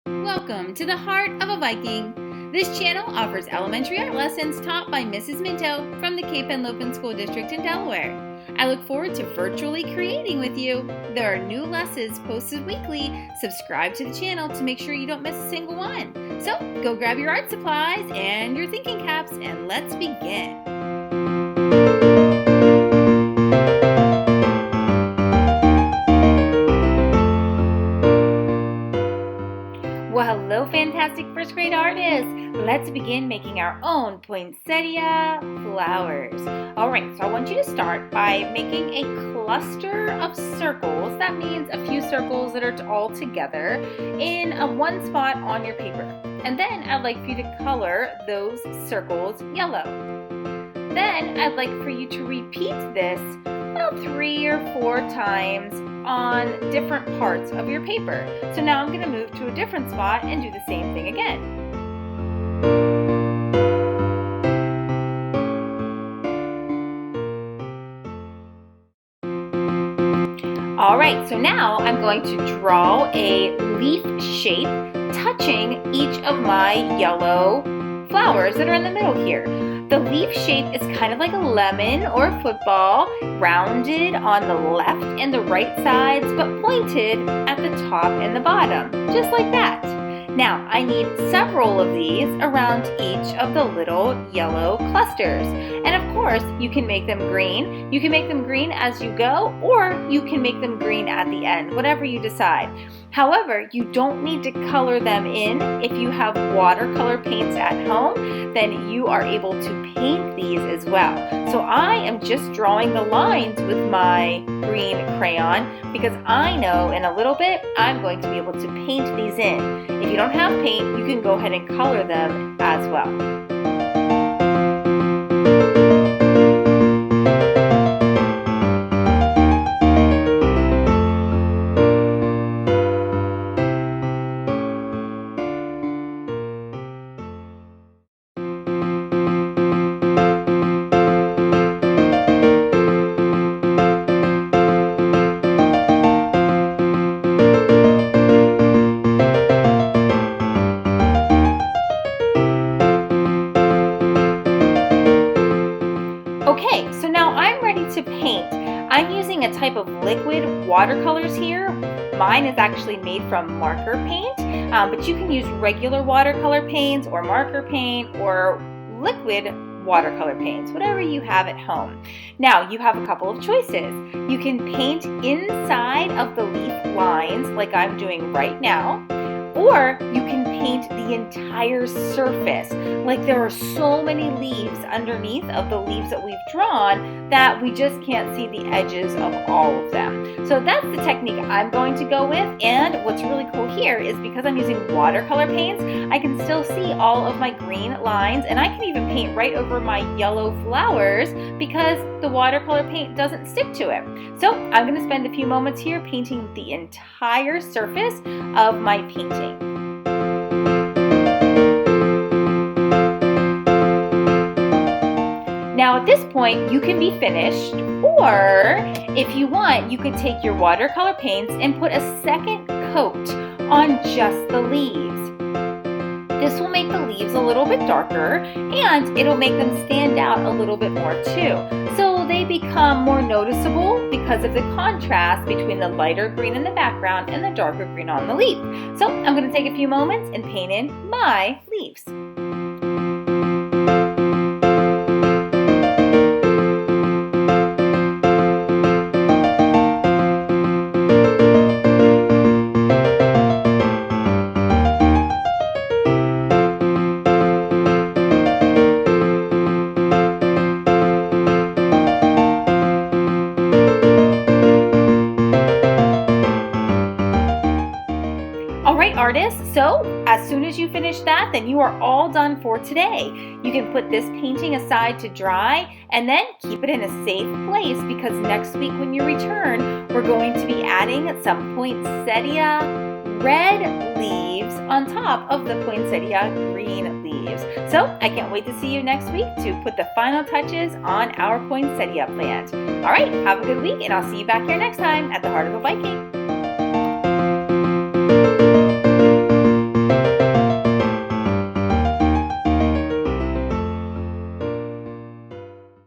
Welcome to the Heart of a Viking. This channel offers elementary art lessons taught by Mrs. Minto from the Cape Henlopen School District in Delaware. I look forward to virtually creating with you. There are new lessons posted weekly. Subscribe to the channel to make sure you don't miss a single one. So go grab your art supplies and your thinking caps and let's begin. Well, hello, fantastic first grade artists. Let's begin making our own poinsettia flowers. All right, so I want you to start by making a cluster of circles. That means a few circles that are all together in one spot on your paper. And then I'd like for you to color those circles yellow. Then I'd like for you to repeat this about 3 or 4 times on different parts of your paper. So now I'm going to move to a different spot and do the same thing again. Alright, so now I'm going to draw a leaf shape touching each of my yellow flowers that are in the middle here. The leaf shape is kind of like a lemon or a football, rounded on the left and the right sides, but pointed at the top and the bottom, just like that. Now, I need several of these around each of the little yellow clusters. And of course, you can make them green. You can make them green as you go, or you can make them green at the end, whatever you decide. However, you don't need to color them in. If you have watercolor paints at home, then you are able to paint these as well. So I am just drawing the lines with my green crayon because I know in a little bit I'm going to be able to paint these in. If you don't have paint, you can go ahead and color them as well. Okay, so now I'm ready to paint. I'm using a type of liquid watercolors here. Mine is actually made from marker paint, but you can use regular watercolor paints or marker paint or liquid watercolor paints, whatever you have at home. Now, you have a couple of choices. You can paint inside of the leaf lines like I'm doing right now, or you can paint the entire surface. Like there are so many leaves underneath of the leaves that we've drawn that we just can't see the edges of all of them. So that's the technique I'm going to go with. And what's really cool here is because I'm using watercolor paints, I can still see all of my green lines, and I can even paint right over my yellow flowers because the watercolor paint doesn't stick to it. So I'm going to spend a few moments here painting the entire surface of my painting. Now at this point, you can be finished, or if you want, you could take your watercolor paints and put a second coat on just the leaves. This will make the leaves a little bit darker, and it'll make them stand out a little bit more too. So they become more noticeable because of the contrast between the lighter green in the background and the darker green on the leaf. So I'm going to take a few moments and paint in my leaves. Artists, so as soon as you finish that, then you are all done for today. You can put this painting aside to dry and then keep it in a safe place because next week when you return, we're going to be adding some poinsettia red leaves on top of the poinsettia green leaves. So I can't wait to see you next week to put the final touches on our poinsettia plant. All right, have a good week, and I'll see you back here next time at the Heart of a Viking.